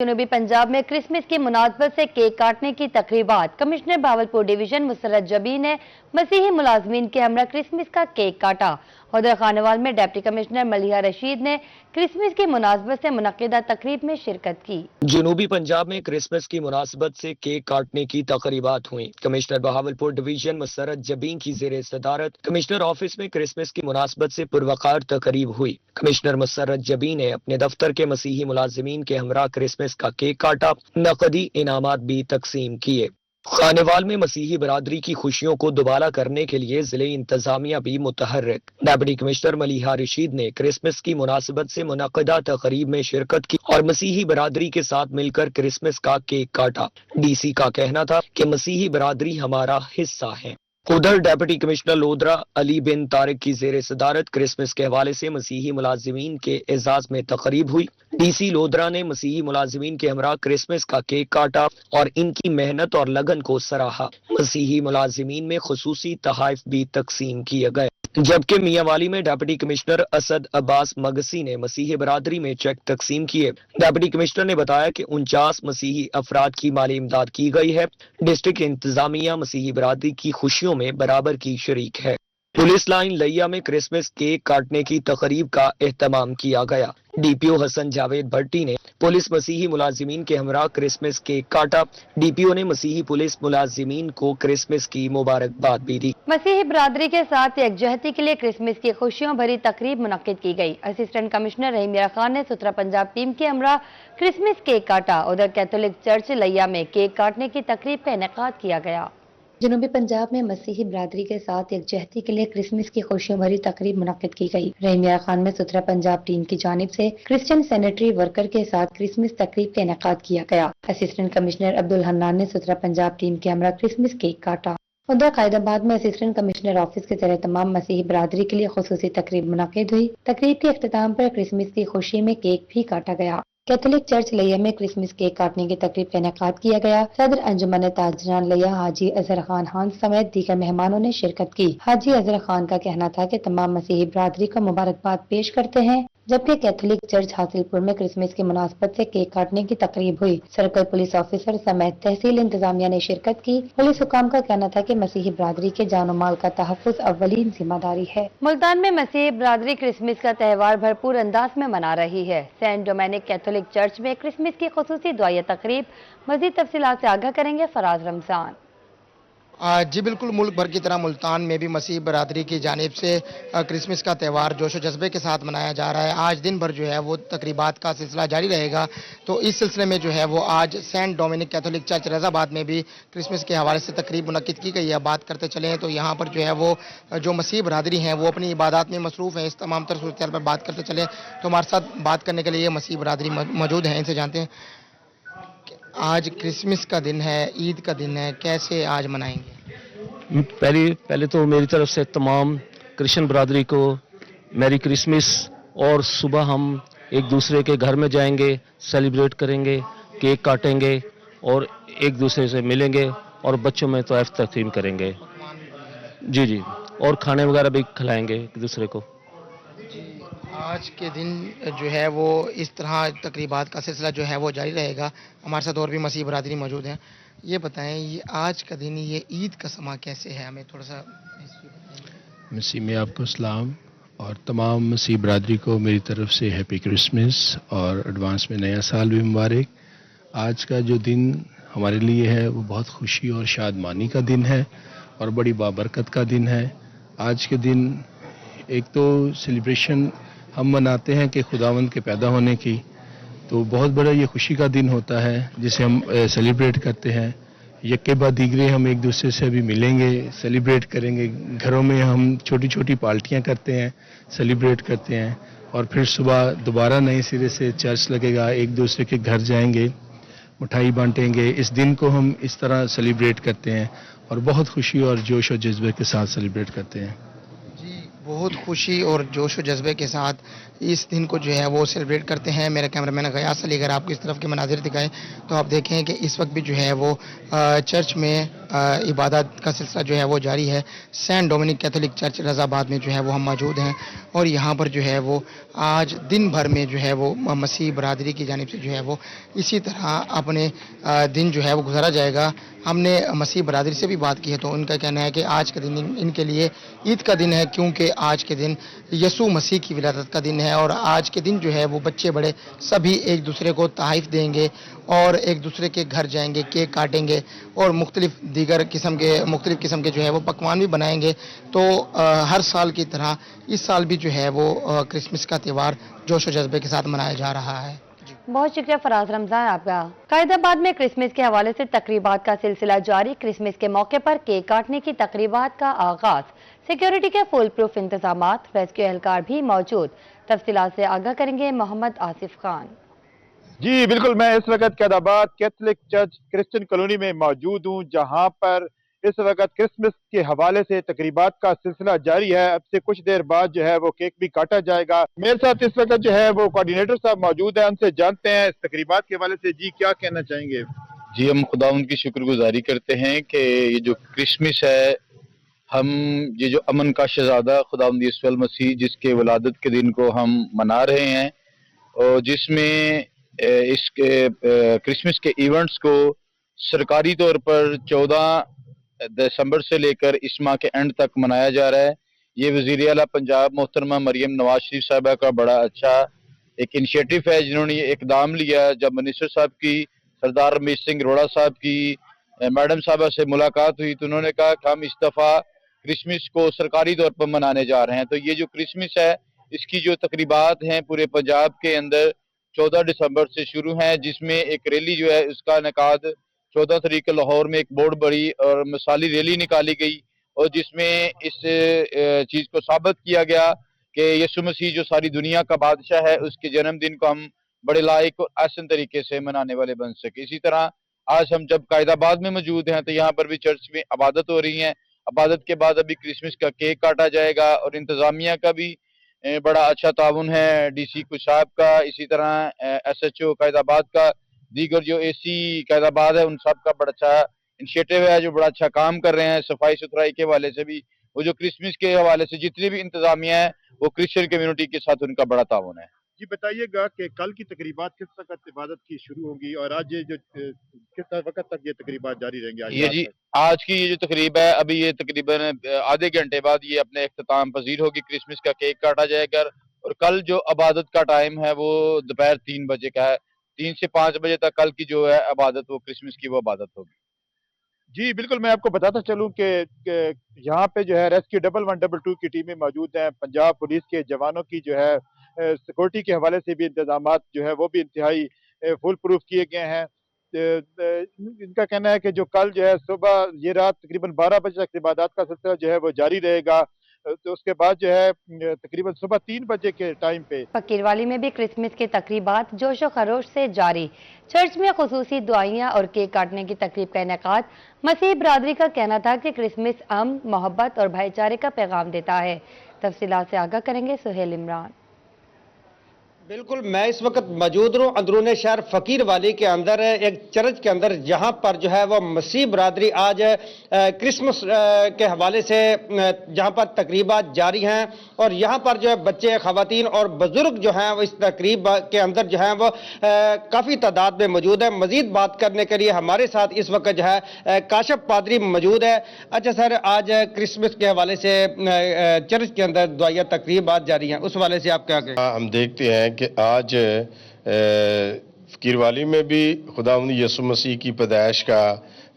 जनूबी पंजाब में क्रिसमस की मुनासबत से केक काटने की तकरीबात। कमिश्नर भावलपुर डिवीजन मुसर्रत जबी ने मसीही मुलाजमीन के हमरा क्रिसमस का केक काटा। उधर खानेवाल में डिप्टी कमिश्नर मलिहा रशीद ने क्रिसमस की मुनासबत से मुनक्किदा तकरीब में शिरकत की। जनूबी पंजाब में क्रिसमस की मुनासबत से केक काटने की तकरीबात हुई। कमिश्नर बहावलपुर डिवीजन मुसर्रत जबी की ज़ेरे सदारत कमिश्नर ऑफिस में क्रिसमस की मुनासबत से पुरवकार तकरीब हुई। कमिश्नर मुसर्रत जबी ने अपने दफ्तर के मसीही मुलाजिमीन के हमरा क्रिसमस का केक काटा, नकदी इनामात भी तकसीम किए। खानेवाल में मसीही बरादरी की खुशियों को दुबारा करने के लिए जिले इंतजामिया भी मुतहर्रिक। डिप्टी कमिश्नर मलिहा रशीद ने क्रिसमस की मुनासिबत से मुनक्किदा तकरीब में शिरकत की और मसीही बरादरी के साथ मिलकर क्रिसमस का केक काटा। डीसी का कहना था कि मसीही बरादरी हमारा हिस्सा है। उधर डिप्टी कमिश्नर लोधरा अली बिन तारिक की जेर सदारत क्रिसमस के हवाले से मसीही मुलाजिमीन के एजाज में तकरीब हुई। डीसी लोधरा ने मसीही मुलाजिमीन के हमरा क्रिसमस का केक काटा और इनकी मेहनत और लगन को सराहा। मसीही मुलाजिमीन में खुसूसी तहाइफ भी तकसीम किए गए। जबकि मियांवाली में डिप्टी कमिश्नर असद अब्बास मगसी ने मसीही बरादरी में चेक तकसीम किए। डिप्टी कमिश्नर ने बताया कि 49 मसीही अफराद की माली इमदाद की गई है। डिस्ट्रिक्ट इंतजामिया मसीही बरादरी की खुशियों में बराबर की शरीक है। पुलिस लाइन लिया में क्रिसमस केक काटने की तकरीब का एहतमाम किया गया। डीपीओ हसन जावेद भट्टी ने पुलिस मसीही मुलाजिमीन के हमरा क्रिसमस केक काटा। डीपीओ ने मसीही पुलिस मुलाजिमीन को क्रिसमस की मुबारकबाद भी दी। मसीही बरादरी के साथ यकजहती के लिए क्रिसमस की खुशियों भरी तकरीब मुनक्किद की गई। असिस्टेंट कमिश्नर रहीम मियां खान ने सुथरा पंजाब टीम के हमरा क्रिसमस केक काटा। उधर कैथोलिक चर्च लिया में केक काटने की तकरीब का इनेकाद किया गया। जनूबी पंजाब में मसीही बरादरी के साथ यकजहती के लिए क्रिसमस की खुशियों भरी तकरीब मुनक्किद की गई। रहीम मियां खान में सुथरा पंजाब टीम की जानिब से क्रिश्चियन सैनिटरी वर्कर के साथ क्रिसमस तकरीब का इनेकाद किया गया। असिस्टेंट कमिश्नर अब्दुल हन्नान ने सुथरा पंजाब टीम के हमरा क्रिसमस केक काटा। उधर कायदाबाद में असिस्टेंट कमिश्नर ऑफिस के तहत तमाम मसीही बरादरी के लिए खुसूसी तकरीब मुनक्किद हुई। तकरीब के अख्तिताम पर क्रिसमस की खुशी में केक भी काटा गया। कैथोलिक चर्च लिया में क्रिसमस केक काटने की तकरीब का इनेकाद किया गया। सदर अंजुमन ताजरान लिया हाजी अजहर खान हान समेत दीगर मेहमानों ने शिरकत की। हाजी अजहर खान का कहना था कि तमाम मसीही बरादरी को मुबारकबाद पेश करते हैं। जबकि कैथोलिक चर्च हासिलपुर में क्रिसमस की मुनासबत से केक काटने की तकरीब हुई। सर्कल पुलिस ऑफिसर समेत तहसील इंतजामिया ने शिरकत की। पुलिस हुकाम का कहना था कि मसीही बरादरी के जान माल का तहफ़्फ़ुज़ अव्वलीन जिम्मेदारी है। मुल्तान में मसीही बरादरी क्रिसमस का त्यौहार भरपूर अंदाज में मना रही है। सेंट डोमेनिक कैथोलिक चर्च में क्रिसमस की खुसूसी दुआया तकरीब। मज़ीद तफसीलात से आगाह करेंगे फराज रमजान। जी बिल्कुल, मुल्क भर की तरह मुल्तान में भी मसीह बरादरी की जानिब से क्रिसमस का त्यौहार जोश व जज्बे के साथ मनाया जा रहा है। आज दिन भर जो है वो तकरीबात का सिलसिला जारी रहेगा। तो इस सिलसिले में जो है वो आज सेंट डोमिनिक कैथोलिक चर्च रज़ाबाद में भी क्रिसमस के हवाले से तकरीब मुनक्किद की गई है। बात करते चले हैं तो यहाँ पर जो है वो जो मसीह बरादरी हैं वो अपनी इबादत में मसरूफ़ हैं। इस तमाम तर सूरत पर बात करते चले तो हमारे साथ बात करने के लिए मसीह बरादरी मौजूद हैं। इनसे जानते हैं आज क्रिसमस का दिन है, ईद का दिन है, कैसे आज मनाएंगे? पहले तो मेरी तरफ से तमाम क्रिश्चियन बरादरी को मैरी क्रिसमस। और सुबह हम एक दूसरे के घर में जाएंगे, सेलिब्रेट करेंगे, केक काटेंगे और एक दूसरे से मिलेंगे और बच्चों में तोहफ़ तक़सीम करेंगे। जी, और खाने वगैरह भी खिलाएंगे एक दूसरे को। आज के दिन जो है वो इस तरह तकरीबात का सिलसिला जो है वो जारी रहेगा। हमारे साथ और भी मसीह बरादरी मौजूद हैं। ये बताएं, ये आज का दिन, ये ईद का समा कैसे है, हमें थोड़ा सा मसीह में आपको सलाम और तमाम मसीह बरादरी को मेरी तरफ से हैप्पी क्रिसमस और एडवांस में नया साल भी मुबारक। आज का जो दिन हमारे लिए है वो बहुत खुशी और शादमानी का दिन है और बड़ी बाबरकत का दिन है। आज के दिन एक तो सेलिब्रेशन हम मनाते हैं कि खुदावंद के पैदा होने की, तो बहुत बड़ा ये खुशी का दिन होता है जिसे हम सेलिब्रेट करते हैं। यक्के बाद दीगरे हम एक दूसरे से अभी मिलेंगे, सेलिब्रेट करेंगे। घरों में हम छोटी छोटी पार्टियां करते हैं, सेलिब्रेट करते हैं और फिर सुबह दोबारा नए सिरे से चर्च लगेगा, एक दूसरे के घर जाएंगे, मिठाई बांटेंगे। इस दिन को हम इस तरह सेलिब्रेट करते हैं और बहुत खुशी और जोश और जज्बे के साथ सेलिब्रेट करते हैं। बहुत खुशी और जोश व जज्बे के साथ इस दिन को जो है वो सेलिब्रेट करते हैं। मेरा कैमरामैन गयास अली अगर आपको इस तरफ के मनाजिर दिखाएं तो आप देखें कि इस वक्त भी जो है वो चर्च में इबादत का सिलसिला जो है वो जारी है। सेंट डोमिनिक कैथोलिक चर्च रज़ाबाद में जो है वो हम मौजूद हैं और यहाँ पर जो है वो आज दिन भर में जो है वो मसीह बरादरी की जानिब से जो है वो इसी तरह अपने दिन जो है वो गुजारा जाएगा। हमने मसीह बरादरी से भी बात की है तो उनका कहना है कि आज का दिन इनके लिए ईद का दिन है, क्योंकि आज के दिन यसू मसीह की विलादत का दिन है और आज के दिन जो है वो बच्चे बड़े सभी एक दूसरे को तोहफ़े देंगे और एक दूसरे के घर जाएंगे, केक काटेंगे और मुख्तलिफ दीगर मुख्तलिफ किस्म के जो है वो पकवान भी बनाएंगे। तो हर साल की तरह इस साल भी जो है वो क्रिसमस का त्यौहार जोश व जज्बे के साथ मनाया जा रहा है। बहुत शुक्रिया फराज रमजान आपका। कायदाबाद में क्रिसमस के हवाले से तकरीबात का सिलसिला जारी। क्रिसमस के मौके पर केक काटने की तकरीबात का आगाज। सिक्योरिटी के फुल प्रूफ इंतजामात, रेस्क्यू एहलकार भी मौजूद। तफसीलात से आगाह करेंगे मोहम्मद आसिफ खान। जी बिल्कुल, मैं इस वक्त Qaidabad Catholic church Christian colony में मौजूद हूँ, जहाँ पर इस वक्त क्रिसमस के हवाले से तकरीबात का सिलसिला जारी है। अब से कुछ देर बाद जो है वो केक भी काटा जाएगा। मेरे साथ इस वक्त जो है वो कोऑर्डिनेटर साहब मौजूद है, उनसे जानते हैं इस तकरीबात के हवाले से जी क्या कहना चाहेंगे। जी, हम खुदा उनकी शुक्रगुजारी करते हैं कि ये जो क्रिसमस है, हम ये जो अमन का शहजादा खुदावंद यीशु मसीह जिसके वलादत के दिन को हम मना रहे हैं और जिसमें इसके क्रिसमस के इवेंट्स को सरकारी तौर पर 14 दिसंबर से लेकर इस माह के एंड तक मनाया जा रहा है। ये वज़ीर आला पंजाब मोहतरमा मरियम नवाज शरीफ साहबा का बड़ा अच्छा एक इनिशिएटिव है, जिन्होंने ये इकदाम लिया। जब मिनिस्टर साहब की, सरदार रमेश सिंह रोड़ा साहब की मैडम साहबा से मुलाकात हुई तो उन्होंने कहा कि हम इस दफ़ा क्रिसमस को सरकारी तौर पर मनाने जा रहे हैं। तो ये जो क्रिसमस है, इसकी जो तकरीबात हैं पूरे पंजाब के अंदर 14 दिसंबर से शुरू हैं, जिसमें एक रैली जो है उसका इनेकाद 14 तारीख को लाहौर में एक बहुत बड़ी और मिसाली रैली निकाली गई और जिसमें इस चीज़ को साबित किया गया कि यीशु मसीह जो सारी दुनिया का बादशाह है, उसके जन्मदिन को हम बड़े लायक और आसान तरीके से मनाने वाले बन सके। इसी तरह आज हम जब कायदाबाद में मौजूद हैं तो यहाँ पर भी चर्च में इबादत हो रही है। इबादत के बाद अभी क्रिसमस का केक काटा जाएगा और इंतजामिया का भी बड़ा अच्छा ताउन है, डीसी कुशाब का, इसी तरह SHO कायदाबाद का, दीगर जो AC कायदाबाद है उन सब का बड़ा अच्छा इनिशिएटिव है, जो बड़ा अच्छा काम कर रहे हैं सफाई सुथराई के हवाले से भी। वो जो क्रिसमस के हवाले से जितनी भी इंतजामिया है वो क्रिश्चियन कम्युनिटी के साथ उनका बड़ा ताउन है। जी बताइएगा कि कल की तकरीबात किस वक्त इबादत की शुरू होंगी और आज ये जो किस वक्त तक ये तकरीबात जारी रहेंगी? आज ये जी आज की ये जो तकरीब है, अभी ये तकरीबन आधे घंटे बाद ये अपने इख्तिताम पजीर होगी। क्रिसमस का केक काटा जाएगा और कल जो इबादत का टाइम है वो दोपहर 3 बजे का है। 3 से 5 बजे तक कल की जो है इबादत, वो क्रिसमस की वो इबादत होगी। जी बिल्कुल, मैं आपको बताता चलूं कि यहाँ पे जो है रेस्क्यू 1112 की टीमें मौजूद हैं। पंजाब पुलिस के जवानों की जो है सिक्योरिटी के हवाले से भी इंतजामात जो है वो भी इंतहाई फुल प्रूफ किए गए हैं। इनका कहना है कि जो कल जो है सुबह ये रात तकरीबन 12 बजे तक इबादत का सिलसिला जो है वो जारी रहेगा। तो उसके बाद जो है तकरीबन सुबह 3 बजे के टाइम पे फकीरवाली में भी क्रिसमस की तकरीबात जोशो खरोश से जारी। चर्च में खुसूसी दुआइयां और केक काटने की तकरीब का इनेकाद। मसीह बरादरी का कहना था कि क्रिसमस अमन, मोहब्बत और भाईचारे का पैगाम देता है। तफसीलात से आगाह करेंगे सुहेल इमरान। बिल्कुल, मैं इस वक्त मौजूद हूँ अंदरूनी शहर फकीरवाली के अंदर एक चर्च के अंदर, जहाँ पर जो है वो मसीह बरादरी आज क्रिसमस के हवाले से जहाँ पर तकरीबात जारी हैं और यहाँ पर जो है बच्चे, ख़वातीन और बुजुर्ग जो हैं वो इस तकरीब के अंदर जो है वो काफ़ी तादाद में मौजूद है। मज़ीद बात करने के लिए हमारे साथ इस वक्त जो है काशिफ पादरी मौजूद है। अच्छा सर, आज क्रिसमस के हवाले से चर्च के अंदर दुआया तकरीबात जारी हैं, उस हवाले से आप क्या कहें? हम देखते हैं कि आज फकीरवाली में भी खुदावंद यीशु मसीह की पैदाइश का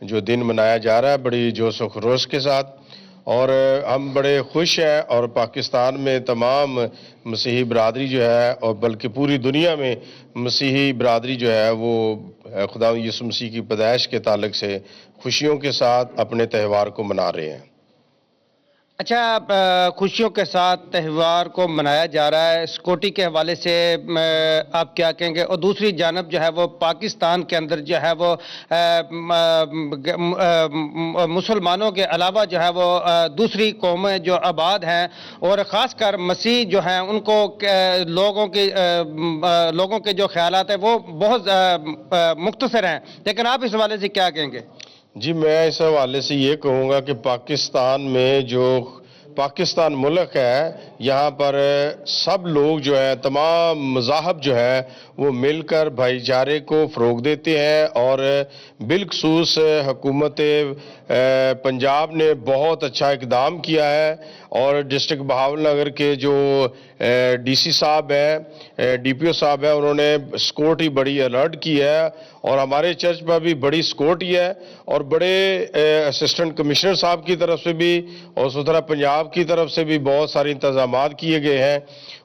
जो दिन मनाया जा रहा है बड़ी जोश व खरोश के साथ, और हम बड़े खुश हैं। और पाकिस्तान में तमाम मसीही बरादरी जो है और बल्कि पूरी दुनिया में मसीही बरादरी जो है वो खुदावंद यीशु मसीह की पैदाइश के ताल्लुक से खुशियों के साथ अपने त्यौहार को मना रहे हैं। अच्छा, खुशियों के साथ त्यौहार को मनाया जा रहा है, सिक्योरिटी के हवाले से आप क्या कहेंगे? और दूसरी जानब जो है वो पाकिस्तान के अंदर जो है वो मुसलमानों के अलावा जो है वो दूसरी कौमें जो आबाद हैं और ख़ासकर मसीह जो हैं उनको लोगों के जो ख्यालात हैं वो बहुत मुख्तसर हैं, लेकिन आप इस हवाले से क्या कहेंगे? जी मैं इस हवाले से ये कहूँगा कि पाकिस्तान में जो पाकिस्तान मुल्क है, यहाँ पर सब लोग जो है, तमाम मज़ाहब जो है वो मिलकर भाईचारे को फ़रोग देते हैं। और बिलखसूस हुकूमत पंजाब ने बहुत अच्छा इक़दाम किया है। और डिस्ट्रिक्ट बहावलनगर के जो डीसी साहब हैं, डीपीओ साहब हैं, उन्होंने सिक्योरिटी बड़ी अलर्ट की है। और हमारे चर्च पर भी बड़ी सिक्योरिटी है। और बड़े असिस्टेंट कमिश्नर साहब की तरफ से भी और सुथरा पंजाब की तरफ से भी बहुत सारे इंतजाम किए गए हैं।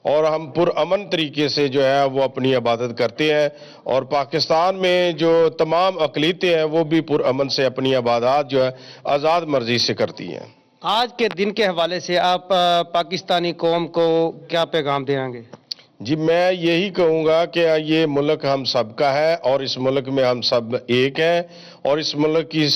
और हम पुरअमन तरीके से जो है वो अपनी इबादत करते हैं। और पाकिस्तान में जो तमाम अक़लीतें हैं वो भी पुरअमन से अपनी इबादत जो है आज़ाद मर्जी से करती हैं। आज के दिन के हवाले से आप पाकिस्तानी कौम को क्या पैगाम देंगे? जी मैं यही कहूँगा कि ये मुल्क हम सब का है और इस मुल्क में हम सब एक हैं। और इस मुल्क की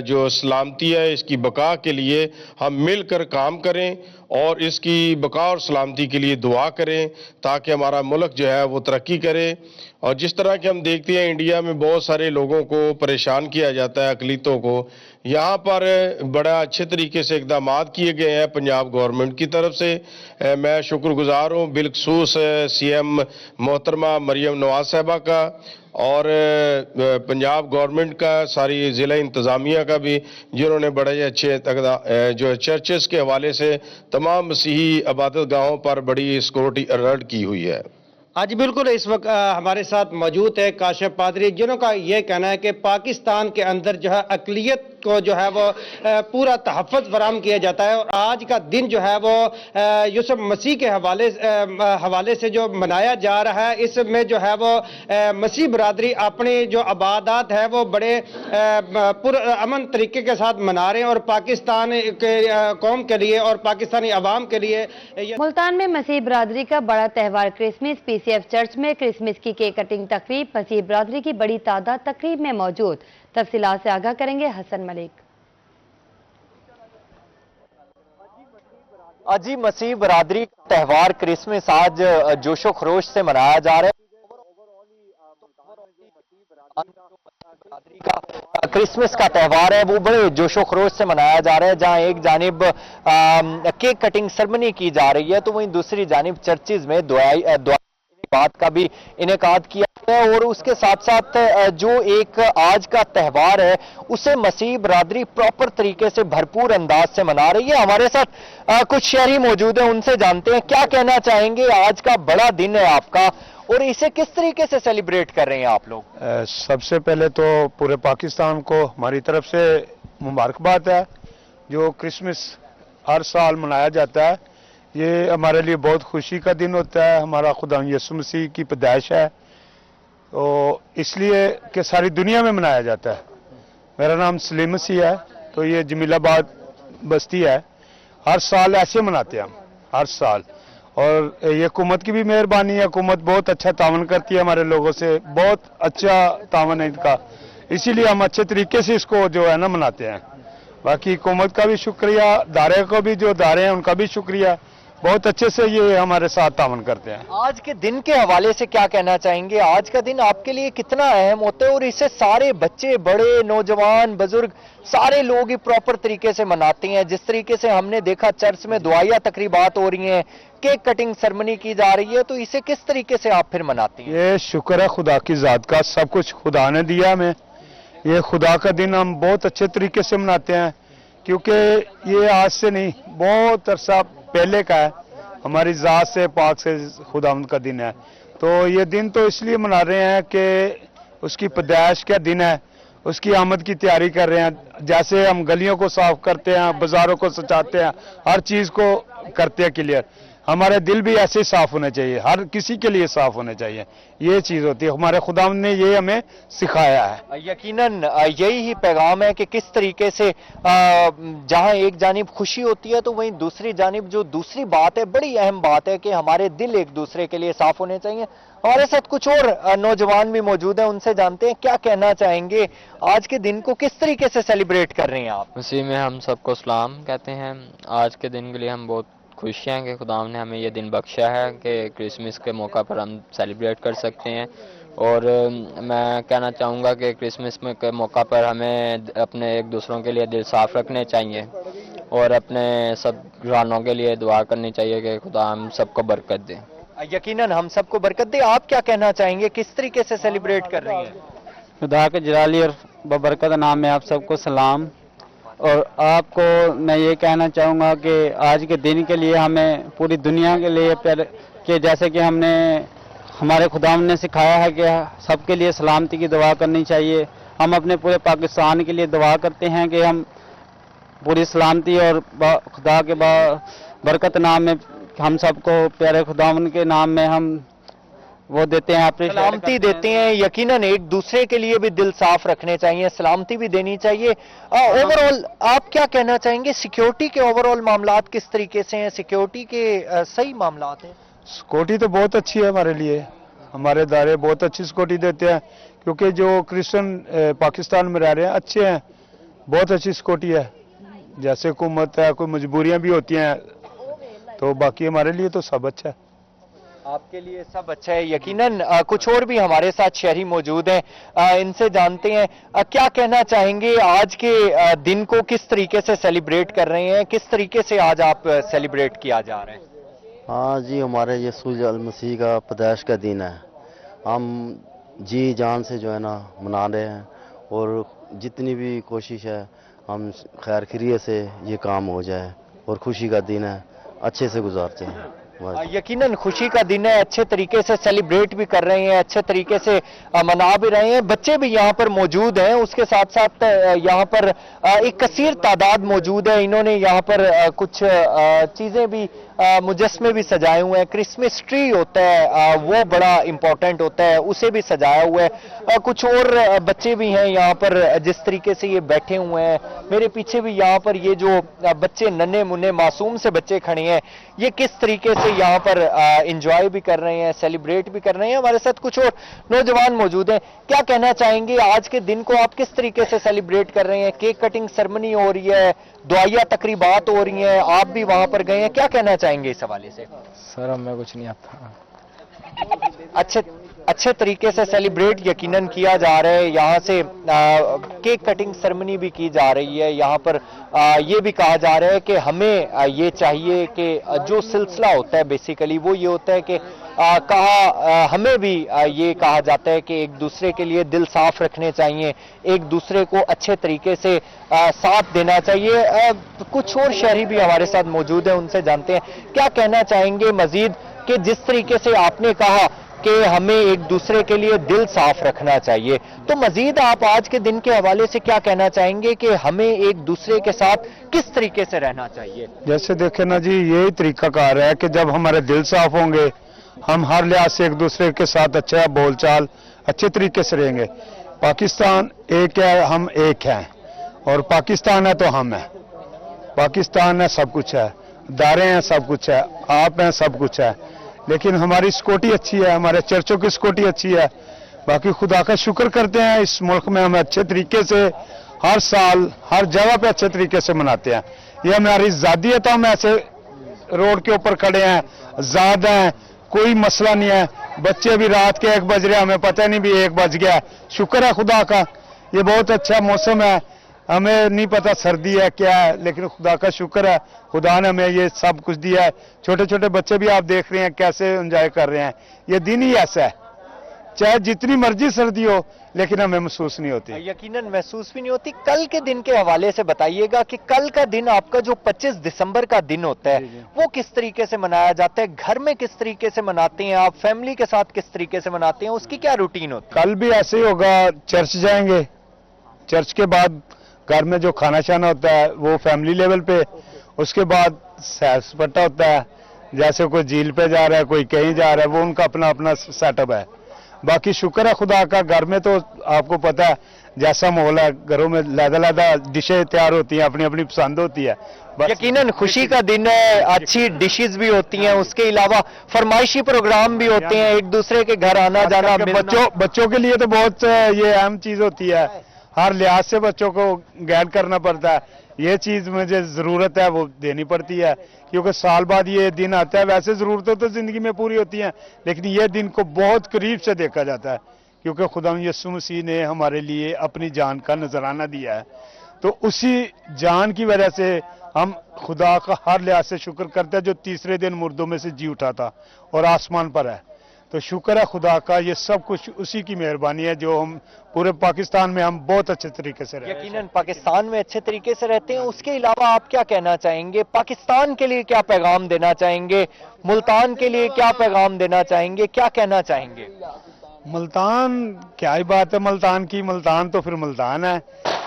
जो सलामती है, इसकी बका के लिए हम मिलकर काम करें और इसकी बका और सलामती के लिए दुआ करें ताकि हमारा मुल्क जो है वो तरक्की करे। और जिस तरह के हम देखते हैं इंडिया में बहुत सारे लोगों को परेशान किया जाता है, अक़लीतों को, यहाँ पर बड़ा अच्छे तरीके से इक़दाम किए गए हैं पंजाब गवर्नमेंट की तरफ से। मैं शुक्रगुजार हूँ बिलखसूस सीएम मोहतरमा मरियम नवाज साहिबा का और पंजाब गवर्नमेंट का, सारी ज़िला इंतज़ामिया का भी, जिन्होंने बड़े अच्छे जो चर्चेस के हवाले से तमाम मसीही इबादत गाहों पर बड़ी सिक्योरिटी अलर्ट की हुई है। आज बिल्कुल इस वक्त हमारे साथ मौजूद है काशिफ पादरी, जिनका ये कहना है कि पाकिस्तान के अंदर जो है अक़लियत को जो है वो पूरा तहफ़्फ़ुज़ फराहम किया जाता है। और आज का दिन जो है वो यूसुफ मसीह के हवाले से जो मनाया जा रहा है, इसमें जो है वो मसीह बरादरी अपनी जो इबादत है वो बड़े पुरअमन तरीके के साथ मना रहे हैं। और पाकिस्तान के कौम के लिए और पाकिस्तानी अवाम के लिए मुल्तान में मसीह बरादरी का बड़ा त्यौहार क्रिसमस। पीसीएफ चर्च में क्रिसमस की केक कटिंग तकरीब, मसीह बरादरी की बड़ी तादाद तकरीब में मौजूद। तफसीलात से आगाह करेंगे हसन मलिक। अजी मसीह बरादरी का त्यौहार क्रिसमस आज जोशो खरोश से मनाया जा रहा है। क्रिसमस का त्यौहार है वो बड़े जोशो खरोश से मनाया जा रहा है, जहां एक जानिब केक कटिंग सेरेमनी की जा रही है तो वहीं दूसरी जानिब चर्चिज में दुआ बात का भी इनेकाद किया है। और उसके साथ साथ जो एक आज का त्यौहार है उसे मसीह बरादरी प्रॉपर तरीके से भरपूर अंदाज से मना रही है। हमारे साथ कुछ शहरी मौजूद हैं, उनसे जानते हैं क्या कहना चाहेंगे। आज का बड़ा दिन है आपका और इसे किस तरीके से सेलिब्रेट कर रहे हैं आप लोग? सबसे पहले तो पूरे पाकिस्तान को हमारी तरफ से मुबारकबाद है। जो क्रिसमस हर साल मनाया जाता है ये हमारे लिए बहुत खुशी का दिन होता है। हमारा खुदा यीशु मसीह की पैदाइश है तो इसलिए कि सारी दुनिया में मनाया जाता है। मेरा नाम सलीम मसीह है तो ये जमीलाबाद बस्ती है। हर साल ऐसे मनाते हैं हम, हर साल। और ये हुकूमत की भी मेहरबानी है, हुकूमत बहुत अच्छा तावन करती है हमारे लोगों से, बहुत अच्छा तावन है इनका, इसीलिए हम अच्छे तरीके से इसको जो है ना मनाते हैं। बाकी हुकूमत का भी शुक्रिया, दारे को भी, जो दारे हैं उनका भी शुक्रिया, बहुत अच्छे से ये हमारे साथ तावन करते हैं। आज के दिन के हवाले से क्या कहना चाहेंगे? आज का दिन आपके लिए कितना अहम होता है और इसे सारे बच्चे, बड़े, नौजवान, बुजुर्ग सारे लोग ही प्रॉपर तरीके से मनाते हैं? जिस तरीके से हमने देखा चर्च में दुआया तकरीबात हो रही हैं, केक कटिंग सेरेमनी की जा रही है, तो इसे किस तरीके से आप फिर मनाती हैं? ये शुक्र है खुदा की जात का, सब कुछ खुदा ने दिया हमें। ये खुदा का दिन हम बहुत अच्छे तरीके से मनाते हैं क्योंकि ये आज से नहीं, बहुत अरसा पहले का है, हमारी जात से पाक से खुदावंद का दिन है। तो ये दिन तो इसलिए मना रहे हैं कि उसकी पैदाइश का दिन है, उसकी आमद की तैयारी कर रहे हैं। जैसे हम गलियों को साफ करते हैं, बाजारों को सजाते हैं, हर चीज को करते हैं क्लियर, हमारे दिल भी ऐसे साफ होने चाहिए, हर किसी के लिए साफ होने चाहिए। ये चीज होती है, हमारे खुदावंद ने ये हमें सिखाया है। यकीनन यही ही पैगाम है कि किस तरीके से जहां एक जानिब खुशी होती है तो वहीं दूसरी जानिब जो दूसरी बात है, बड़ी अहम बात है कि हमारे दिल एक दूसरे के लिए साफ होने चाहिए। हमारे साथ कुछ और नौजवान भी मौजूद हैं, उनसे जानते हैं क्या कहना चाहेंगे। आज के दिन को किस तरीके से सेलिब्रेट कर रहे हैं आप? उसी में हम सबको सलाम कहते हैं। आज के दिन के लिए हम बहुत खुश हैं कि खुदा ने हमें ये दिन बख्शा है कि क्रिसमस के मौका पर हम सेलिब्रेट कर सकते हैं। और मैं कहना चाहूँगा कि क्रिसमस में के मौका पर हमें अपने एक दूसरों के लिए दिल साफ़ रखने चाहिए और अपने सब जानों के लिए दुआ करनी चाहिए कि खुदा हम सबको बरकत दे। यकीनन हम सबको बरकत दे। आप क्या कहना चाहेंगे, किस तरीके से सेलिब्रेट कर रही हैं? खुदा के जलाली और बबरकत नाम में आप सबको सलाम। और आपको मैं ये कहना चाहूँगा कि आज के दिन के लिए हमें पूरी दुनिया के लिए कि जैसे कि हमारे खुदावंद ने सिखाया है कि सबके लिए सलामती की दुआ करनी चाहिए। हम अपने पूरे पाकिस्तान के लिए दुआ करते हैं कि हम पूरी सलामती और खुदा के बरकत नाम में हम सबको प्यारे खुदावंद के नाम में हम वो देते हैं, अपनी सलामती देते हैं। यकीनन एक दूसरे के लिए भी दिल साफ रखने चाहिए, सलामती भी देनी चाहिए। ओवरऑल आप क्या कहना चाहेंगे, सिक्योरिटी के ओवरऑल मामलात किस तरीके से हैं, सिक्योरिटी के सही मामलात हैं? सिक्योरिटी तो बहुत अच्छी है हमारे लिए, हमारे इदारे बहुत अच्छी सिक्योरिटी देते हैं, क्योंकि जो क्रिश्चियन पाकिस्तान में रह रहे हैं अच्छे हैं, बहुत अच्छी सिक्योरिटी है। जैसे हुकूमत है, कोई मजबूरियां भी होती हैं, तो बाकी हमारे लिए तो सब अच्छा है। आपके लिए सब अच्छा है। यकीनन कुछ और भी हमारे साथ शहरी मौजूद हैं, इनसे जानते हैं क्या कहना चाहेंगे, आज के दिन को किस तरीके से सेलिब्रेट कर रहे हैं, किस तरीके से आज आप सेलिब्रेट किया जा रहे हैं? हाँ जी, हमारे यीशु मसीह का पैदाइश का दिन है, हम जी जान से जो है ना मना रहे हैं और जितनी भी कोशिश है हम खैर खैरियत से ये काम हो जाए और खुशी का दिन है, अच्छे से गुजारते हैं। यकीनन खुशी का दिन है, अच्छे तरीके से सेलिब्रेट भी कर रहे हैं, अच्छे तरीके से मना भी रहे हैं। बच्चे भी यहाँ पर मौजूद हैं, उसके साथ साथ यहाँ पर एक कसीर तादाद मौजूद है। इन्होंने यहाँ पर कुछ चीजें भी मुजस्मे भी सजाए हुए हैं। क्रिसमस ट्री होता है वो बड़ा इंपॉर्टेंट होता है, उसे भी सजाया हुआ है। कुछ और बच्चे भी हैं यहाँ पर जिस तरीके से ये बैठे हुए हैं। मेरे पीछे भी यहाँ पर ये जो बच्चे नन्हे मुन्ने मासूम से बच्चे खड़े हैं, ये किस तरीके से यहाँ पर एंजॉय भी कर रहे हैं, सेलिब्रेट भी कर रहे हैं। हमारे साथ कुछ और नौजवान मौजूद हैं, क्या कहना चाहेंगे, आज के दिन को आप किस तरीके से सेलिब्रेट कर रहे हैं? केक कटिंग सेरेमनी हो रही है, दुआया तकरीबात हो रही हैं, आप भी वहां पर गए हैं, क्या कहना चाहेंगे इस हवाले से? सर हमें कुछ नहीं आता। अच्छे तरीके से सेलिब्रेट यकीनन किया जा रहा है। यहाँ से केक कटिंग सेरेमनी भी की जा रही है। यहाँ पर ये भी कहा जा रहा है कि हमें ये चाहिए कि जो सिलसिला होता है बेसिकली वो ये होता है कि हमें भी ये कहा जाता है कि एक दूसरे के लिए दिल साफ रखने चाहिए, एक दूसरे को अच्छे तरीके से साथ देना चाहिए। कुछ और शहरी भी हमारे साथ मौजूद हैं, उनसे जानते हैं क्या कहना चाहेंगे मजीद, कि जिस तरीके से आपने कहा कि हमें एक दूसरे के लिए दिल साफ रखना चाहिए, तो मजीद आप आज के दिन के हवाले से क्या कहना चाहेंगे कि हमें एक दूसरे के साथ किस तरीके से रहना चाहिए? जैसे देखे ना जी, यही तरीका कार है कि जब हमारे दिल साफ होंगे हम हर लिहाज से एक दूसरे के साथ अच्छा बोलचाल अच्छे तरीके से रहेंगे। पाकिस्तान एक है, हम एक हैं, और पाकिस्तान है तो हम हैं। पाकिस्तान है, सब कुछ है, दारे हैं, सब कुछ है, आप हैं, सब कुछ है, लेकिन हमारी सिक्योरिटी अच्छी है, हमारे चर्चों की सिक्योरिटी अच्छी है। बाकी खुदा का शुक्र करते हैं, इस मुल्क में हमें अच्छे तरीके से हर साल हर जगह पे अच्छे तरीके से मनाते हैं। ये हमारी आज़ादी है, तो हम ऐसे रोड के ऊपर खड़े हैं, आजाद हैं, कोई मसला नहीं है। बच्चे भी रात के 1 बज रहे, हमें पता नहीं भी 1 बज गया। शुक्र है खुदा का, ये बहुत अच्छा मौसम है। हमें नहीं पता सर्दी है क्या है, लेकिन खुदा का शुक्र है, खुदा ने हमें ये सब कुछ दिया है। छोटे छोटे बच्चे भी आप देख रहे हैं कैसे एंजॉय कर रहे हैं। ये दिन ही ऐसा है, चाहे जितनी मर्जी सर्दी हो, लेकिन हमें महसूस नहीं होती। यकीनन महसूस भी नहीं होती। कल के दिन के हवाले से बताइएगा कि कल का दिन आपका जो 25 दिसंबर का दिन होता है वो किस तरीके से मनाया जाता है, घर में किस तरीके से मनाते हैं आप, फैमिली के साथ किस तरीके से मनाते हैं, उसकी क्या रूटीन होती है? कल भी ऐसे ही होगा, चर्च जाएंगे, चर्च के बाद घर में जो खाना शाना होता है वो फैमिली लेवल पे, उसके बाद सैर सपाटा होता है, जैसे कोई झील पे जा रहा है, कोई कहीं जा रहा है, वो उनका अपना अपना सेटअप है। बाकी शुक्र है खुदा का, घर में तो आपको पता है जैसा माहौल है, घरों में लहदा डिशें तैयार होती हैं, अपनी अपनी पसंद होती है। यकीनन खुशी का दिन है, अच्छी डिशेस भी होती हैं, उसके अलावा फरमाइशी प्रोग्राम भी होते हैं, एक दूसरे के घर आना जाना। बच्चों के लिए तो बहुत ये अहम चीज होती है, हर लिहाज से बच्चों को गाइड करना पड़ता है। ये चीज मुझे जरूरत है वो देनी पड़ती है, क्योंकि साल बाद ये दिन आता है। वैसे जरूरतें तो जिंदगी में पूरी होती हैं, लेकिन ये दिन को बहुत करीब से देखा जाता है क्योंकि खुदा यीशु मसीह ने हमारे लिए अपनी जान का नजराना दिया है। तो उसी जान की वजह से हम खुदा का हर लिहाज से शुक्र करते हैं, जो तीसरे दिन मुर्दों में से जी उठा था और आसमान पर है। तो शुक्र है खुदा का, ये सब कुछ उसी की मेहरबानी है, जो हम पूरे पाकिस्तान में हम बहुत अच्छे तरीके से रहते हैं। यकीनन पाकिस्तान में अच्छे तरीके से रहते हैं। उसके अलावा आप क्या कहना चाहेंगे? पाकिस्तान के लिए क्या पैगाम देना चाहेंगे? मुल्तान के लिए क्या पैगाम देना चाहेंगे? क्या कहना चाहेंगे? मुल्तान क्या ही बात है मुल्तान की, मुल्तान तो फिर मुल्तान है,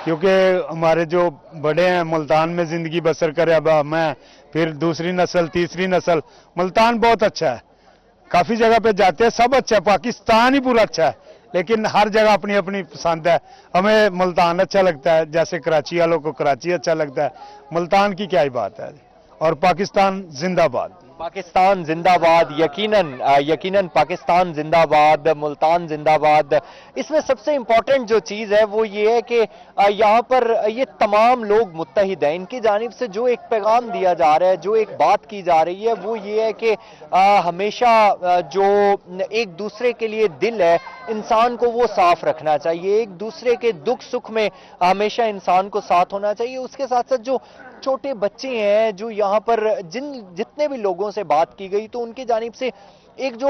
क्योंकि हमारे जो बड़े हैं मुल्तान में जिंदगी बसर करे, अब मैं फिर दूसरी नस्ल तीसरी नस्ल। मुल्तान बहुत अच्छा है, काफी जगह पे जाते हैं, सब अच्छा है, पाकिस्तान ही पूरा अच्छा है, लेकिन हर जगह अपनी अपनी पसंद है। हमें मुल्तान अच्छा लगता है, जैसे कराची वालों को कराची अच्छा लगता है। मुल्तान की क्या ही बात है। और पाकिस्तान जिंदाबाद। पाकिस्तान जिंदाबाद। यकीनन पाकिस्तान जिंदाबाद, मुल्तान जिंदाबाद। इसमें सबसे इंपॉर्टेंट जो चीज है वो ये है कि यहाँ पर ये तमाम लोग मुत्तहिद हैं। इनकी जानिब से जो एक पैगाम दिया जा रहा है, जो एक बात की जा रही है, वो ये है कि हमेशा जो एक दूसरे के लिए दिल है इंसान को वो साफ रखना चाहिए। एक दूसरे के दुख सुख में हमेशा इंसान को साथ होना चाहिए। उसके साथ साथ जो छोटे बच्चे हैं, जो यहाँ पर जितने भी लोगों से बात की गई, तो उनकी जानिब से एक जो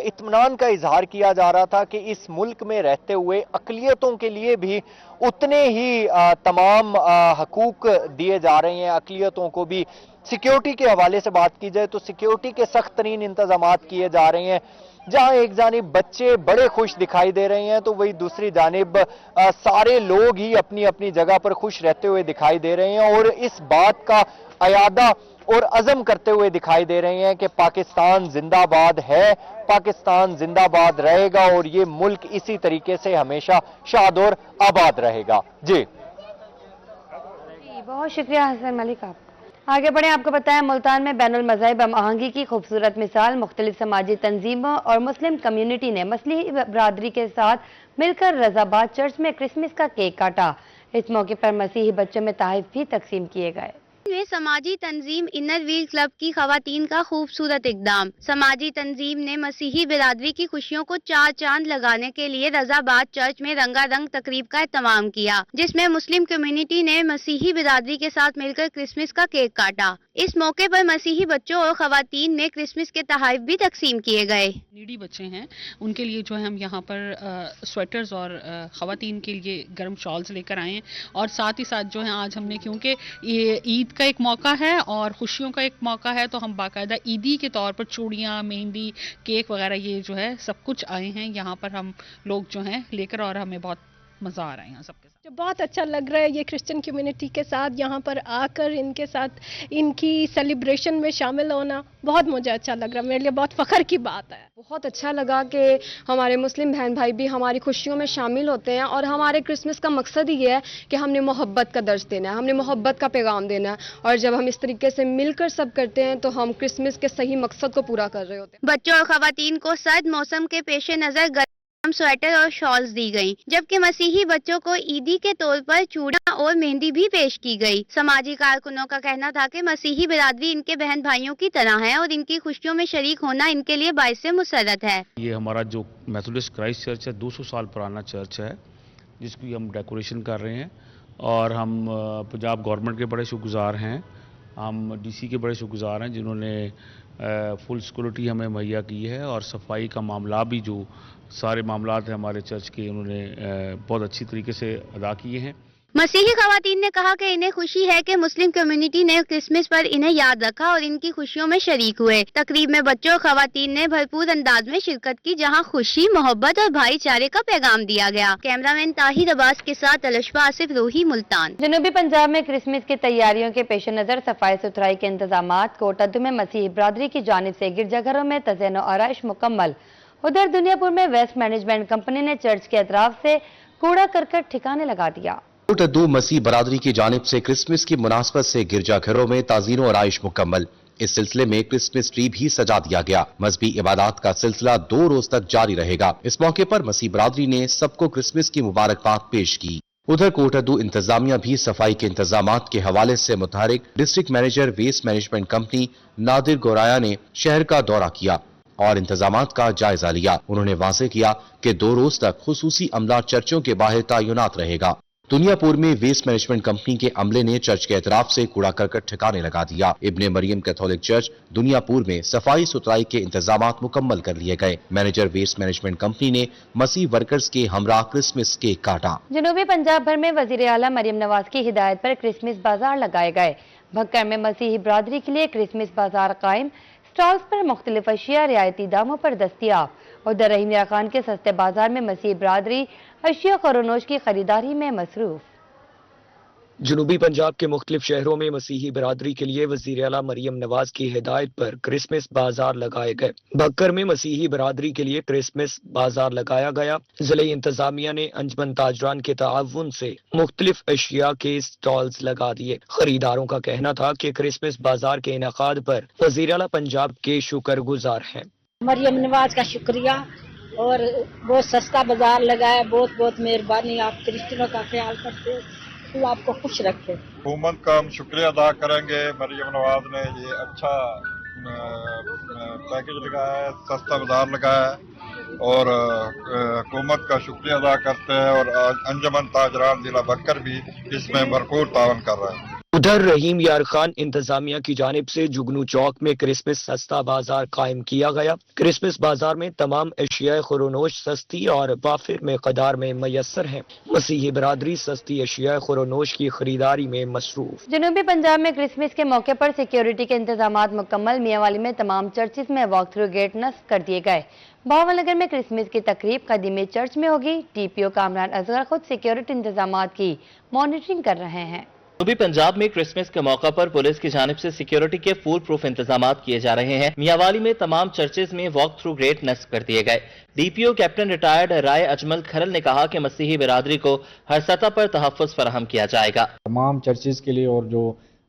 इत्मीनान का इजहार किया जा रहा था कि इस मुल्क में रहते हुए अक़लियतों के लिए भी उतने ही तमाम हकूक दिए जा रहे हैं। अक़लियतों को भी सिक्योरिटी के हवाले से बात की जाए तो सिक्योरिटी के सख्त तरीन इंतजामात किए जा रहे हैं। जहां एक जानिब बच्चे बड़े खुश दिखाई दे रहे हैं, तो वही दूसरी जानिब सारे लोग ही अपनी अपनी जगह पर खुश रहते हुए दिखाई दे रहे हैं और इस बात का अयादा और अज़म करते हुए दिखाई दे रहे हैं कि पाकिस्तान जिंदाबाद है, पाकिस्तान जिंदाबाद रहेगा और ये मुल्क इसी तरीके से हमेशा शाद और आबाद रहेगा। जी बहुत शुक्रिया हसन मलिक। आप आगे बढ़े, आपको बताया मुल्तान में बैनुल मज़ाहिब हम आहंगी की खूबसूरत मिसाल। मुख्तलिफ समाजी तंजीमों और मुस्लिम कम्युनिटी ने मसीही बरादरी के साथ मिलकर रज़ाबाद चर्च में क्रिसमस का केक काटा। इस मौके पर मसीही बच्चों में तोहफे भी तकसीम किए गए। में समाजी तंजीम इनर व्हील क्लब की खवातीन का खूबसूरत इकदाम। समाजी तंजीम ने मसीही बिरादरी की खुशियों को चार चांद लगाने के लिए रज़ाबाद चर्च में रंगारंग तकरीब का एहतमाम किया, जिसमें मुस्लिम कम्युनिटी ने मसीही बिरादरी के साथ मिलकर क्रिसमस का केक काटा। इस मौके पर मसीही बच्चों और खवातीन में क्रिसमस के तोहफे भी तकसीम किए गए। नीडी बच्चे हैं उनके लिए जो है हम यहाँ पर स्वेटर्स और खवातीन के लिए गर्म शॉल्स लेकर आए हैं और साथ ही साथ जो है आज हमने, क्योंकि ये ईद का एक मौका है और खुशियों का एक मौका है, तो हम बाकायदा ईदी के तौर पर चूड़ियाँ, मेहंदी, केक वगैरह ये जो है सब कुछ आए हैं यहाँ पर हम लोग जो हैं लेकर और हमें बहुत मज़ा आ रहा है यहाँ सबके साथ। बहुत अच्छा लग रहा है ये क्रिश्चियन कम्युनिटी के साथ यहाँ पर आकर इनके साथ इनकी सेलिब्रेशन में शामिल होना बहुत मुझे अच्छा लग रहा है। मेरे लिए बहुत फ़ख्र की बात है। बहुत अच्छा लगा कि हमारे मुस्लिम बहन भाई भी हमारी खुशियों में शामिल होते हैं और हमारे क्रिसमस का मकसद ही ये है कि हमने मोहब्बत का दर्ज देना है, हमने मोहब्बत का पैगाम देना है और जब हम इस तरीके से मिलकर सब करते हैं तो हम क्रिसमस के सही मकसद को पूरा कर रहे होते हैं। बच्चों और खवातीन को सर्द मौसम के पेश नज़र गर्म स्वेटर और शॉल्स दी गई, जबकि मसीही बच्चों को ईदी के तौर पर चूड़ा और मेहंदी भी पेश की गई। समाजी कारकुनों का कहना था कि मसीही बिरादरी इनके बहन भाइयों की तरह है और इनकी खुशियों में शरीक होना इनके लिए बाइस मुसरत है। ये हमारा जो मेथोडिस्ट क्राइस्ट चर्च है 200 साल पुराना चर्च है, जिसकी हम डेकोरेशन कर रहे हैं और हम पंजाब गवर्नमेंट के बड़े शुक्रगुजार हैं। हम डीसी के बड़े शुक्रगुजार हैं जिन्होंने फुल सिक्योरिटी हमें मुहैया की है और सफाई का मामला भी, जो सारे मामलात हैं हमारे चर्च के, उन्होंने बहुत अच्छी तरीके से अदा किए हैं। मसीही खवातीन ने कहा कि इन्हें खुशी है कि मुस्लिम कम्युनिटी ने क्रिसमस पर इन्हें याद रखा और इनकी खुशियों में शरीक हुए। तकरीब में बच्चों और खवातीन ने भरपूर अंदाज में शिरकत की, जहां खुशी, मोहब्बत और भाईचारे का पैगाम दिया गया। कैमरामैन ताहिर अब्बास के साथ अलशफा आसिफ, रोही, मुल्तान। जनूबी पंजाब में क्रिसमस की तैयारियों के पेश नज़र सफाई सुथराई के इंतजाम। कोटद्दू में मसीही बरादरी की जानिब से गिरजाघरों में तज़य्युन और आराइश मुकम्मल। उधर दुनियापुर में वेस्ट मैनेजमेंट कंपनी ने चर्च के अतराफ से कूड़ा करकट ठिकाने लगा दिया। कोटद्दू मसीह बरादरी की जानिब से क्रिसमस की मुनासबत से गिरजाघरों में ताज़ीन और आइश मुकम्मल। इस सिलसिले में क्रिसमस ट्री भी सजा दिया गया। मजहबी इबादत का सिलसिला 2 रोज तक जारी रहेगा। इस मौके पर मसीह बरादरी ने सबको क्रिसमस की मुबारकबाद पेश की। उधर कोटद्दू इंतजामिया भी सफाई के इंतजामात के हवाले से मुतहरिक district manager waste management company Nadir Goraya ने शहर का दौरा किया। और इंतजामात का जायजा लिया। उन्होंने वाज़ेह किया कि 2 रोज तक खुसूसी अमला चर्चों के बाहर तैनात रहेगा। दुनियापुर में वेस्ट मैनेजमेंट कंपनी के अमले ने चर्च के एतराफ से कूड़ा करकट ठिकाने लगा दिया। इब्ने मरियम कैथोलिक चर्च दुनियापुर में सफाई सुथराई के इंतजामात मुकम्मल कर लिए गए। मैनेजर वेस्ट मैनेजमेंट कंपनी ने मसीह वर्कर्स के हमरा क्रिसमस केक काटा। जनूबी पंजाब भर में वजीर आला मरियम नवाज की हिदायत पर क्रिसमस बाजार लगाए गए। भक्कर में मसीही बरादरी के लिए क्रिसमस बाजार कायम, स्टॉल्स पर मुख्तलिफ अशिया रियायती दामों पर दस्तियाब। उधर रहीम मियां खान के सस्ते बाजार में मसीही बरादरी अशिया खरोनोश की खरीदारी में मसरूफ। जनूबी पंजाब के मुख्तलिफ शहरों में मसीही बरादरी के लिए वज़ीर आला मरियम नवाज की हिदायत पर क्रिसमस बाजार लगाए गए। भक्कर में मसीही बरादरी के लिए क्रिसमस बाजार लगाया गया। जिले इंतजामिया ने अंजमन ताजरान के ताउन से मुख्तलिफ अशिया के स्टॉल्स लगा दिए। खरीदारों का कहना था कि क्रिसमस बाजार के इनेकाद पर वज़ीर आला पंजाब के शुक्रगुजार हैं। मरियम नवाज का शुक्रिया और बहुत सस्ता बाजार लगाया। बहुत बहुत मेहरबानी, आप क्रिश्चियनों का ख्याल करते हैं, तो आपको खुश रखे। हुकूमत का हम शुक्रिया अदा करेंगे। मरियम नवाज ने ये अच्छा पैकेज लगाया है, सस्ता बाजार लगाया है और हुकूमत का शुक्रिया अदा करते हैं और अंजमन ताजरान जिला बक्कर भी इसमें भरपूर तावन कर रहा है। उधर रहीम यार खान इंतजामिया की जानिब से जुगनू चौक में क्रिसमस सस्ता बाजार कायम किया गया। क्रिसमस बाजार में तमाम अशिया खुरोनोश सस्ती और वाफिर मकदार में मैसर हैं। मसीही बरादरी सस्ती अशिया खुरोनोश की खरीदारी में मसरूफ। जनूबी पंजाब में क्रिसमस के मौके पर सिक्योरिटी के इंतजाम मुकम्मल। मियांवाली में तमाम चर्चिस में वॉक थ्रू गेट नस्ब कर दिए गए। भावनगर में क्रिसमस की तकरीब कदीमी चर्च में होगी। टीपीओ कामरान असगर खुद सिक्योरिटी इंतजाम की मॉनिटरिंग कर रहे हैं। जनूबी पंजाब में क्रिसमस के मौका पर पुलिस की जानिब से सिक्योरिटी के फुल प्रूफ इंतजाम किए जा रहे हैं। मियांवाली में तमाम चर्चेज में वॉक थ्रू गेट नस्ब कर दिए गए। डीपीओ कैप्टन रिटायर्ड राय अजमल खरल ने कहा कि मसीही बिरादरी को हर सतह पर तहफ़्फ़ुज़ फराहम किया जाएगा। तमाम चर्चेज के लिए और जो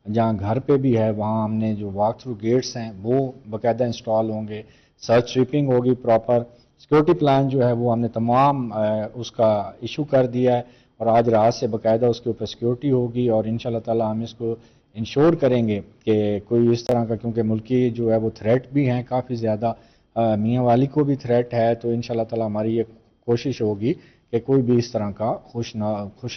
जहाँ घर पे भी है वहाँ हमने जो वॉक थ्रू गेट्स हैं वो बाकायदा इंस्टॉल होंगे। सर्च स्वीपिंग होगी प्रॉपर। सिक्योरिटी प्लान जो है वो हमने तमाम उसका इशू कर दिया है और आज रात से बाकायदा उसके ऊपर सिक्योरिटी होगी और इंशाल्लाह ताला हम इसको इंश्योर करेंगे कि कोई इस तरह का, क्योंकि मुल्की जो है वो थ्रेट भी हैं काफ़ी ज़्यादा, मियांवाली को भी थ्रेट है, तो इंशाल्लाह ताला हमारी ये कोशिश होगी कि कोई भी इस तरह का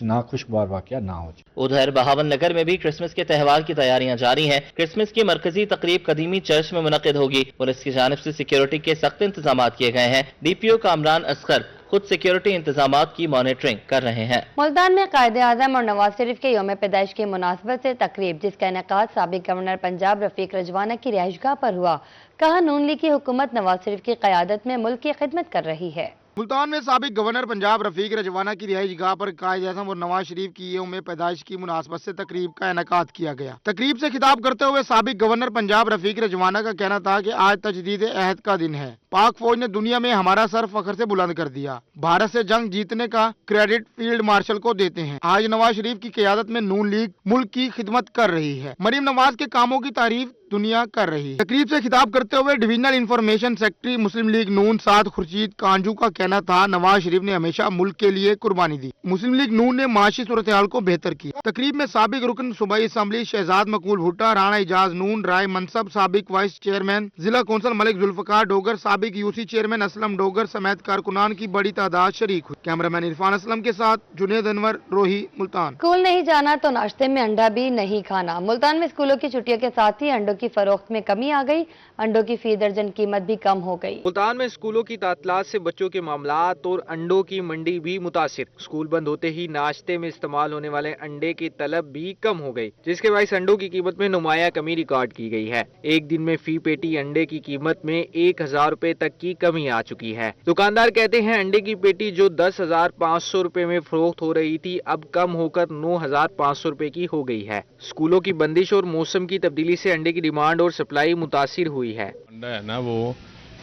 नाखुशगवार वाक़या ना हो जाए। उधर बहावन नगर में भी क्रिसमस के त्यौहार की तैयारियां जारी हैं। क्रिसमस की मरकजी तकरीब कदीमी चर्च में मुनक़िद होगी। पुलिस की जानिब से सिक्योरिटी के सख्त इंतजाम किए गए हैं। डीपीओ कामरान असगर खुद सिक्योरिटी इंतजाम की मॉनिटरिंग कर रहे हैं। मुल्तान में कायदे आज़म और नवाज शरीफ के यौम पैदाइश की मुनासबत से तकरीब, जिसका इनेकाद साबिक गवर्नर पंजाब रफीक रजवाना की रिहाइशगाह पर हुआ। कहा, नून लीग की हुकूमत नवाज शरीफ की क़यादत में मुल्क की खिदमत कर रही है। मुल्तान में साबिक गवर्नर पंजाब रफीक रजवाना की रिहाइश गाह पर कायद आज़म और नवाज शरीफ की यौम पैदाइश की मुनासबत से तकरीब का इनेकाद किया गया। तकरीब से खिताब करते हुए साबिक गवर्नर पंजाब रफीक रजवाना का कहना था कि आज तजदीद अहद का दिन है। पाक फौज ने दुनिया में हमारा सर फख्र से बुलंद कर दिया। भारत से जंग जीतने का क्रेडिट फील्ड मार्शल को देते हैं। आज नवाज शरीफ की क़यादत में नून लीग मुल्क की खिदमत कर रही है। मरियम नवाज के कामों की तारीफ दुनिया कर रही है। तकरीब से खिताब करते हुए डिविजनल इंफॉर्मेशन सेक्रेटरी मुस्लिम लीग नून साद खुर्शीद कांजू का कहना था, नवाज शरीफ ने हमेशा मुल्क के लिए कुर्बानी दी। मुस्लिम लीग नून ने माशी सूरत हाल को बेहतर किया। तकरीब में साबिक रुकन सूबाई असम्बली शहजाद मकबूल भुट्टा, राणा इजाज नून, राय मनसब, साबिक वाइस चेयरमैन जिला कौंसल मलिक जुल्फकार डोगर, साबिक यूसी चेयरमैन असलम डोगर समेत कारकुनान की बड़ी तादाद शरीक हुई। कैमरामैन इरफान असलम के साथ जुनेद अनवर, रोही, मुल्तान। स्कूल नहीं जाना तो नाश्ते में अंडा भी नहीं खाना। मुल्तान में स्कूलों की छुट्टियों के साथ ही अंडों की फरोख्त में कमी आ गई। अंडों की फी दर्जन कीमत भी कम हो गई। मुल्तान में स्कूलों की तातलात से बच्चों के मामलात और अंडों की मंडी भी मुतासिर। स्कूल बंद होते ही नाश्ते में इस्तेमाल होने वाले अंडे की तलब भी कम हो गई, जिसके बायस अंडों की कीमत में नुमाया कमी रिकॉर्ड की गई है। एक दिन में फी पेटी अंडे की कीमत में 1000 रुपए तक की कमी आ चुकी है। दुकानदार कहते हैं अंडे की पेटी जो 10,500 रुपए में फरोख्त हो रही थी अब कम होकर 9,500 रुपए की हो गई है। स्कूलों की बंदिश और मौसम की तब्दीली से अंडे की डिमांड और सप्लाई मुतासिर हुई है। अंडा है ना वो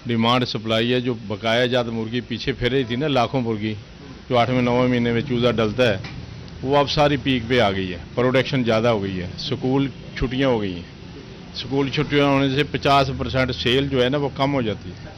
डिमांड सप्लाई है, जो बकाया जात मुर्गी पीछे फिर रही थी ना, लाखों मुर्गी जो 8वें 9वें महीने में चूजा डलता है, वो अब सारी पीक पे आ गई है। प्रोडक्शन ज़्यादा हो गई है। स्कूल छुट्टियां हो गई हैं। स्कूल छुट्टियां होने से 50% सेल जो है ना वो कम हो जाती है,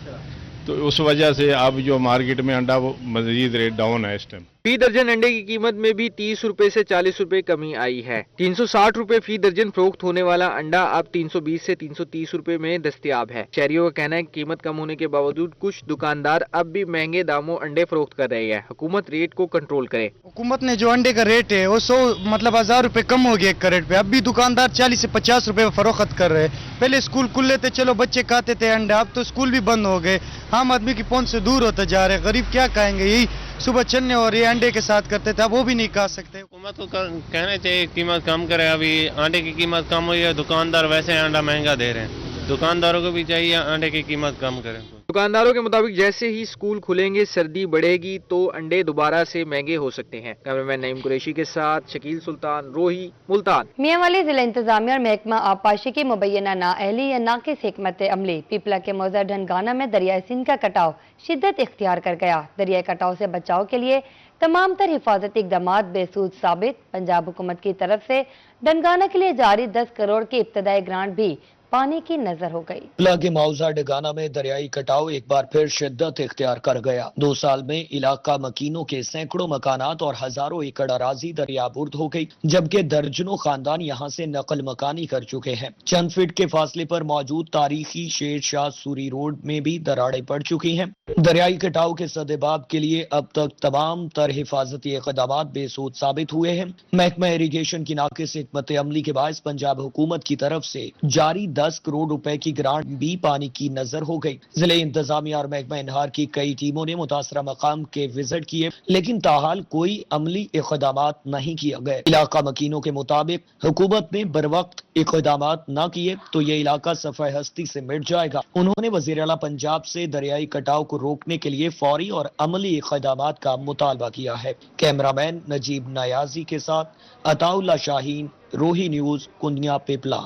तो उस वजह से अब जो मार्केट में अंडा वो मज़ीद रेट डाउन है इस टाइम। फी दर्जन अंडे की कीमत में भी 30 रुपए से 40 रुपए कमी आई है। 360 रुपए फी दर्जन फरोख्त होने वाला अंडा अब 320 से 330 रुपए में दस्तयाब है। शहरियों का कहना है कि कीमत कम होने के बावजूद कुछ दुकानदार अब भी महंगे दामों अंडे फरोख्त कर रहे हैं। हुकूमत रेट को कंट्रोल करे। हुकूमत ने जो अंडे का रेट है वो 1000 रुपए कम हो गया एक कैरेट पे। अब भी दुकानदार 40 से 50 रुपए में फरोख्त कर रहे हैं। पहले स्कूल खुले थे, चलो बच्चे खाते थे अंडा, अब तो स्कूल भी बंद हो गए। आम आदमी की पहुंच से दूर होता जा रहे। गरीब क्या खाएंगे? यही सुबह चने और ये अंडे के साथ करते थे, अब वो भी नहीं खा सकते। हुकूमत को कहना चाहिए कीमत कम करे। अभी अंडे की कीमत कम हुई है, दुकानदार वैसे अंडा महंगा दे रहे हैं। दुकानदारों को भी चाहिए अंडे की कीमत कम करें। दुकानदारों के मुताबिक जैसे ही स्कूल खुलेंगे, सर्दी बढ़ेगी तो अंडे दोबारा से महंगे हो सकते हैं। कैमरामैन नईम कुरैशी के साथ शकील सुल्तान, रोही, मुल्तान। मियांवाली जिला इंतजामिया और महकमा आबपाशी की मुबैना नाअहली या नाकिस हिकमत अमली पीपला के मौजा ढनगाना में दरियाई सिंध का कटाव शिद्दत इख्तियार कर गया। दरियाई कटाव से बचाव के लिए तमाम तर हिफाजती इक़दामात बेसूद साबित। पंजाब हुकूमत की तरफ से ढनगाना के लिए जारी 10 करोड़ की इब्तदाई ग्रांट भी पानी की नजर हो गई। पिपला के मौजा डगाना में दरियाई कटाव एक बार फिर शिद्दत इख्तियार कर गया। 2 साल में इलाका मकीनों के सैकड़ों मकानात और हजारों एकड़ अराजी दरियाबुर्द हो गई, जबकि दर्जनों खानदान यहाँ से नकल मकानी कर चुके हैं। चंद फीट के फासले पर मौजूद तारीखी शेर शाह सूरी रोड में भी दरारें पड़ चुकी हैं। दरियाई कटाव के सदेबाब के लिए अब तक तमाम तर हिफाजती इक़दामात बेसूद साबित हुए हैं। महकमा इरिगेशन की नाकिस हिकमत अमली के बायस पंजाब हुकूमत की तरफ से जारी 10 करोड़ रुपए की ग्रांट भी पानी की नजर हो गई। जिले इंतजामिया और महकमा इनहार की कई टीमों ने मुतासरा मकाम के विजिट किए, लेकिन ताहाल कोई अमली इक़दामात नहीं किए गए। इलाका मकीनों के मुताबिक हुकूमत ने बरवक्त इक़दामात न किए तो ये इलाका सफ़े हस्ती से मिट जाएगा। उन्होंने वज़ीर आला पंजाब से दरियाई कटाव को रोकने के लिए फौरी और अमली इक़दामात का मुतालबा किया है। कैमरामैन नजीब नयाजी के साथ अताउल्ला शाहीन, रोही न्यूज, कुंदिया, पिपला।